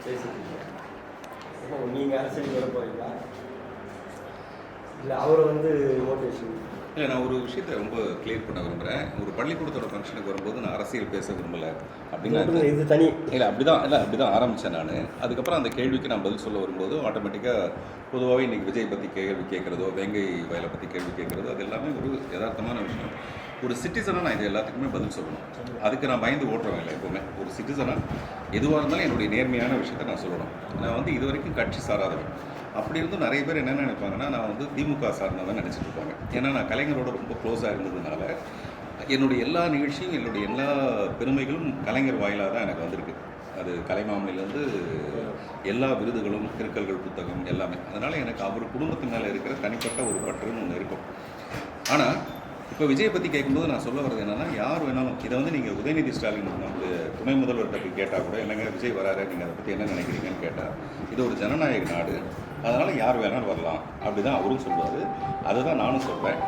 பேசிட்டீங்க. இப்போ நீங்கள் அரசியலுக்கு வர போகிறீங்களா இல்லை அவரை மோட்டிவேஷன்? இல்லை, நான் ஒரு விஷயத்தை ரொம்ப கிளியர் பண்ண விரும்புகிறேன். ஒரு பள்ளிக்கூடத்தோட ஃபங்க்ஷனுக்கு வரும்போது நான் அரசியல் பேச விரும்பலை அப்படின்னு இது தனி இல்லை, அப்படி தான் ஆரம்பித்தேன் நான். அதுக்கப்புறம் அந்த கேள்விக்கு நான் பதில் சொல்ல வரும்போது ஆட்டோமேட்டிக்காக பொதுவாகவே இன்றைக்கி விஜய் பற்றி கேள்வி கேட்குறதோ வேங்கை வயலை பற்றி கேள்வி கேட்குறதோ அது எல்லாமே ஒரு யதார்த்தமான விஷயம். ஒரு சிட்டிசனாக நான் இது எல்லாத்துக்குமே பதில் சொல்லணும். அதுக்கு நான் பயந்து ஓட்டுறேன் இல்லை. எப்போவுமே ஒரு சிட்டிசனாக எதுவாக இருந்தாலும் என்னுடைய நேர்மையான விஷயத்தை நான் சொல்லணும். நான் இது வரைக்கும் கட்சி சாராதவன். அப்படி இருந்தும் நிறைய பேர் என்ன நினைப்பாங்கன்னா நான் திமுக சார்ந்தவன் நினச்சிட்டு இருப்பாங்க. ஏன்னா நான் கலைஞரோட ரொம்ப க்ளோஸாக இருந்ததுனால என்னுடைய எல்லா நிகழ்ச்சியும் என்னுடைய எல்லா பெருமைகளும் கலைஞர் வாயிலாக தான் எனக்கு வந்திருக்கு. அது கலைமாமணிலேருந்து எல்லா விருதுகளும் திருக்கல்கள் புத்தகம் எல்லாமே. அதனால் எனக்கு அவர் குடும்பத்து மேலே இருக்கிற தனிப்பட்ட ஒரு பற்றுன்னு ஒன்று இருக்கும். ஆனால் இப்போ விஜயை பற்றி கேட்கும்போது நான் சொல்ல வர்றது என்னென்னா, யார் வேணாலும் இதை நீங்கள் உதயநிதி ஸ்டாலின் நம்மளுடைய துணை முதல்வர்கிட்ட கேட்டால் கூட என்னங்க விஜய் வராரு, நீங்கள் அதை பற்றி என்ன நினைக்கிறீங்கன்னு கேட்டால், இது ஒரு ஜனநாயக நாடு, அதனால் யார் வேணாலும் வரலாம் அப்படி தான் அவரும் சொல்லுவார். அதை தான் நானும் சொல்கிறேன்.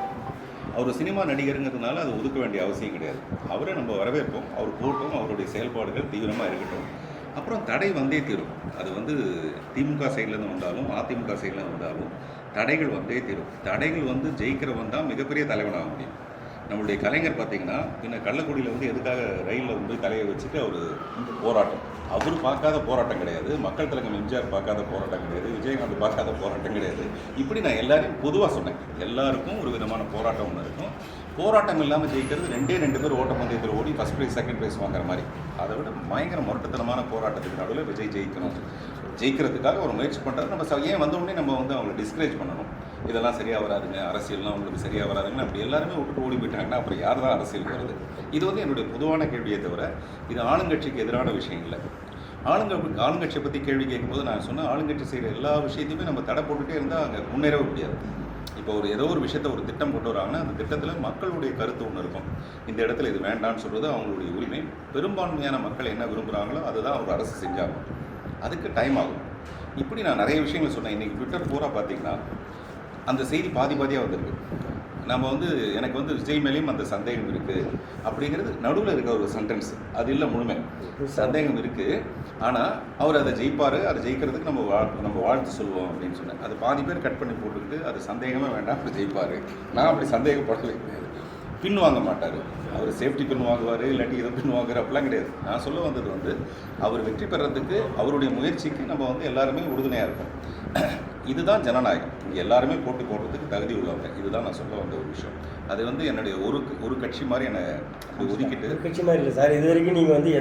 அவர் சினிமா நடிகருங்கிறதுனால அது ஒதுக்க வேண்டிய அவசியம் கிடையாது. அவரை நம்ம வரவேற்போம். அவர் போட்டும், அவருடைய செயல்பாடுகள் தீவிரமாக இருக்கட்டும். அப்புறம் தடை வந்தே தீரும். அது திமுக சைட்லேருந்து வந்தாலும் அதிமுக சைட்லேருந்து வந்தாலும் தடைகள் வந்தே தீரும். தடைகள் ஜெயிக்கிறவன் தான் மிகப்பெரிய தலைவனாக முடியும். நம்மளுடைய கலைஞர் பார்த்திங்கன்னா கள்ளக்குடியில் எதுக்காக ரயிலில் தலையை வச்சுட்டு அவர் போராட்டம், அவர் பார்க்காத போராட்டம் கிடையாது. மக்கள் தலைவர் எம்ஜிஆர் பார்க்காத போராட்டம் கிடையாது. விஜயகாந்த் பார்க்காத போராட்டம் கிடையாது. இப்படி நான் எல்லாரையும் பொதுவாக சொன்னேன். எல்லாருக்கும் ஒரு விதமான போராட்டம் ஒன்று இருக்கும். போராட்டம் இல்லாமல் ஜெயிக்கிறது 2 பேர் ஓட்டப்பந்தயத்தில் ஓடி ஃபஸ்ட் ப்ரைஸ் செகண்ட் ப்ரைஸ் வாங்குற மாதிரி. அதை விட பயங்கர முரட்டுத்தனமான போராட்டத்துக்கு நடுவில் விஜய் ஜெயிக்கணும். ஜெயிக்கிறதுக்காக ஒரு முயற்சி பண்ணுறது. நம்ம ஏன் வந்தோடனே நம்ம அவங்களை டிஸ்கரேஜ் பண்ணணும். இதெல்லாம் சரியாக வராதுங்க, அரசியல்லாம் உங்களுக்கு சரியாக வராதுங்க, அப்படி எல்லாருமே விட்டுட்டு ஓடி போயிட்டாங்கன்னா அப்புறம் யார் தான் அரசியலுக்கு வருது? இது என்னுடைய பொதுவான கேள்வியை தவிர இது ஆளுங்கட்சிக்கு எதிரான விஷயம் இல்லை. ஆளுங்கட்சியை பற்றி கேள்வி கேட்கும்போது நான் சொன்னேன், ஆளுங்கட்சி செய்கிற எல்லா விஷயத்தையுமே நம்ம தடை போட்டுகிட்டே இருந்தால் அங்கே முன்னேறவே முடியாது. இப்போ ஏதோ ஒரு விஷயத்தை ஒரு திட்டம் கொண்டு வராங்கன்னா அந்த திட்டத்தில் மக்களுடைய கருத்து ஒன்று இருக்கும். இந்த இடத்துல இது வேண்டான்னு சொல்கிறது அவங்களுடைய உரிமை. பெரும்பான்மையான மக்கள் என்ன விரும்புகிறாங்களோ அதுதான் ஒரு அரசு செஞ்சாகும். அதுக்கு டைம் ஆகும். இப்படி நான் நிறைய விஷயங்கள் சொன்னேன். இன்றைக்கி ட்விட்டர் பூரா பார்த்திங்கன்னா அந்த செய்தி பாதியாக வந்திருக்கு. நம்ம எனக்கு விஜய் மேலேயும் அந்த சந்தேகம் இருக்குது அப்படிங்கிறது நடுவில் இருக்க ஒரு சென்டென்ஸ். அது இல்லை, முழுமை சந்தேகம் இருக்குது. ஆனால் அவர் அதை ஜெயிப்பார், அதை ஜெயிக்கிறதுக்கு நம்ம வாழ்த்து சொல்லுவோம் அப்படின்னு சொன்னேன். அது பாதி பேர் கட் பண்ணி போட்டுக்கிட்டு அது சந்தேகமே வேண்டாம், அப்படி ஜெயிப்பார். நான் அப்படி சந்தேகப்படவே கிடையாது. பின் வாங்க மாட்டார். அவர் சேஃப்டி பின் வாங்குவார், இல்லாட்டி இதை பின் வாங்குற அப்படிலாம் கிடையாது. நான் சொல்ல வந்தது அவர் வெற்றி பெறத்துக்கு அவருடைய முயற்சிக்கு நம்ம எல்லாருமே உறுதுணையாக இருக்கும். இதுதான் ஜனநாயகம். இங்கே எல்லாருமே போட்டு போடுறதுக்கு தகுதி உள்ளவங்க. இதுதான் நான் சொல்ல வந்த ஒரு விஷயம். அது என்னுடைய ஒரு கட்சி மாதிரி என்னை ஒதுக்கிட்டு கட்சி மாதிரி இல்லை சார். இது வரைக்கும் நீங்கள்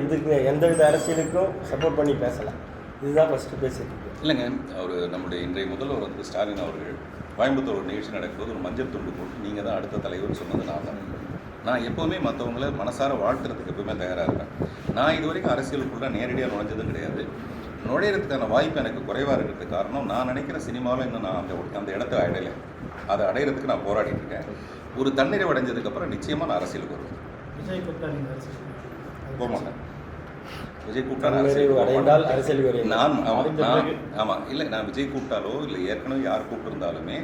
எந்த வித அரசியலுக்கும் சப்போர்ட் பண்ணி பேசலாம். இதுதான் ஃபஸ்ட்டு பேசிட்டு இல்லைங்க. அவர் நம்முடைய இன்றைய முதல்வர் ஸ்டாலின் அவர்கள் கோயம்புத்தூர் ஒரு நிகழ்ச்சி நடக்கும்போது ஒரு மஞ்சள் துண்டு போட்டு நீங்கள் தான் அடுத்த தலைவர்னு சொன்னது நான் தான். நான் எப்போவுமே மற்றவங்கள மனசார வாழ்த்துறதுக்கு எப்பவுமே தயாராக இருக்கேன். நான் இது வரைக்கும் அரசியலுக்குள்ள நேரடியாக நுழைஞ்சதும் கிடையாது. நுழையிறதுக்கான வாய்ப்பு எனக்கு குறைவாக இருக்கிறதுக்கு காரணம், நான் நினைக்கிற சினிமாவில் இன்னும் நான் அந்த இடத்த அடையலை. அதை அடையிறதுக்கு நான் போராடிட்டு இருக்கேன். ஒரு தன்னிறைவு அடைஞ்சதுக்கப்புறம் நிச்சயமாக நான் அரசியலுக்கு வருவேன். விஜய் கூப்பிட்டா போக மாட்டேன். விஜய் கூப்பிட்டா நான் ஆமாம் இல்லை, நான் விஜய் கூப்பிட்டாலோ இல்லை ஏற்கனவே யார் கூப்பிட்டுருந்தாலுமே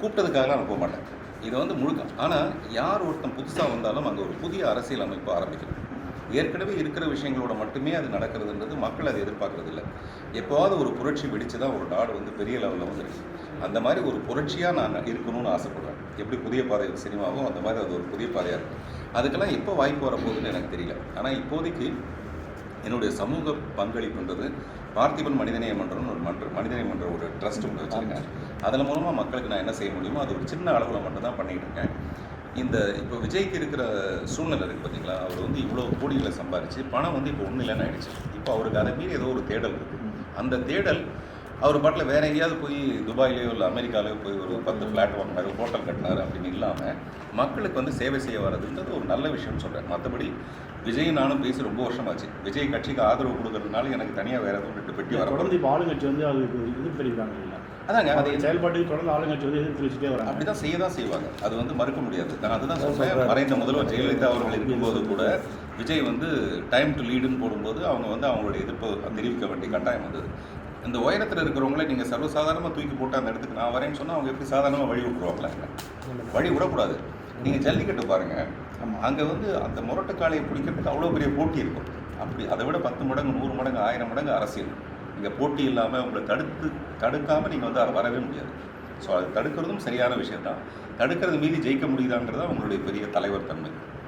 கூப்பிட்டதுக்காக நான் போக மாட்டேன். இது முழுக்க. ஆனால் யார் ஒருத்தன் புதுசாக வந்தாலும் அங்கே ஒரு புதிய அரசியல் அமைப்பு ஆரம்பிக்கணும். ஏற்கனவே இருக்கிற விஷயங்களோட மட்டுமே அது நடக்கிறதுன்றது மக்கள் அதை எதிர்பார்க்கறது இல்லை. எப்போவாவது ஒரு புரட்சி வெடித்து தான் ஒரு நாடு பெரிய லெவலில் வந்துருக்கு. அந்த மாதிரி ஒரு புரட்சியாக நான் இருக்கணும்னு ஆசைப்படுறேன். எப்படி புதிய பாதை சினிமாவோ அந்த மாதிரி அது ஒரு புதிய பாதையாக இருக்கும். அதுக்கெல்லாம் எப்போ வாய்ப்பு வரப்போகுதுன்னு எனக்கு தெரியல. ஆனால் இப்போதைக்கு என்னுடைய சமூக பங்களிப்புன்றது பார்த்திபன் மனிதநேய மன்றம்னு ஒரு மனிதநேய மன்ற ஒரு ட்ரஸ்ட் ஒன்று வச்சுருக்கேன். அதன் மூலமாக மக்களுக்கு நான் என்ன செய்ய முடியுமோ அது ஒரு சின்ன அளவில் மட்டும்தான் பண்ணிகிட்டு இருக்கேன். இப்போ விஜய்க்கு இருக்கிற சூழ்நிலை இருக்குது பார்த்தீங்களா, அவர் இவ்வளோ கோடிகளை சம்பாதிச்சு பணம் இப்போ ஒன்றும் இல்லைன்னு ஆகிடுச்சு. இப்போ அவருக்கு அதை மீறி ஏதோ ஒரு தேடல் இருக்குது. அந்த தேடல் அவர் பாட்டில் வேறு எங்கேயாவது போய் துபாயிலேயோ இல்லை அமெரிக்காலேயோ போய் ஒரு 10 ஃப்ளாட் வாங்கினார், ஹோட்டல் கட்டினார் அப்படின்னு இல்லாமல் மக்களுக்கு சேவை செய்ய வர்றதுன்றது ஒரு நல்ல விஷயம்னு சொல்கிறேன். மற்றபடி விஜய் நானும் பேசி ரொம்ப வருஷமாச்சு. விஜய் கட்சிக்கு ஆதரவு கொடுக்கறதுனால எனக்கு தனியாக வேறு எதுவும் 2 பெட்டி வர தொடர்ந்து இப்போ ஆளுங்கட்சி அதுக்கு எதிர்ப்பு தெரிவிக்கிறாங்க இல்லையா? அதாங்க, அதை செயல்பாட்டுக்கு தொடர்ந்து ஆளுங்கட்சி எதிர்ப்பு தெரிவிச்சுட்டே வராங்க. அப்படி தான் செய்வாங்க. அது மறுக்க முடியாது. நான் அதுதான் சொல்கிறேன். மறைந்த முதல்வர் ஜெயலலிதா அவர்கள் இருக்கும்போது கூட விஜய் டைம் டு லீடுன்னு போடும்போது அவங்க அவங்களுடைய எதிர்ப்பு தெரிவிக்க வேண்டிய கட்டாயம் வந்தது. இந்த உயரத்தில் இருக்கிறவங்களே நீங்கள் சர்வசாதாரணமாக தூக்கி போட்டு அந்த இடத்துக்கு நான் வரேன்னு சொன்னால் அவங்க எப்படி சாதாரணமாக வழி விட்டுருவாங்களே? வழி விடக்கூடாது. நீங்கள் ஜல்லிக்கட்டு பாருங்கள், அங்கே அந்த முரட்டுக்காலையை பிடிக்கிறதுக்கு அவ்வளோ பெரிய போட்டி இருக்கும். அப்படி அதை விட 10 மடங்கு 100 மடங்கு 1000 மடங்கு அரசியல். இங்கே போட்டி இல்லாமல் உங்களை தடுக்காமல் நீங்கள் வந்து வரவே முடியாது. ஸோ அது தடுக்கிறதும் சரியான விஷயம் தான். தடுக்கிறது மீறி ஜெயிக்க முடியுதாங்கிறது உங்களுடைய பெரிய தலைவர் தன்மை.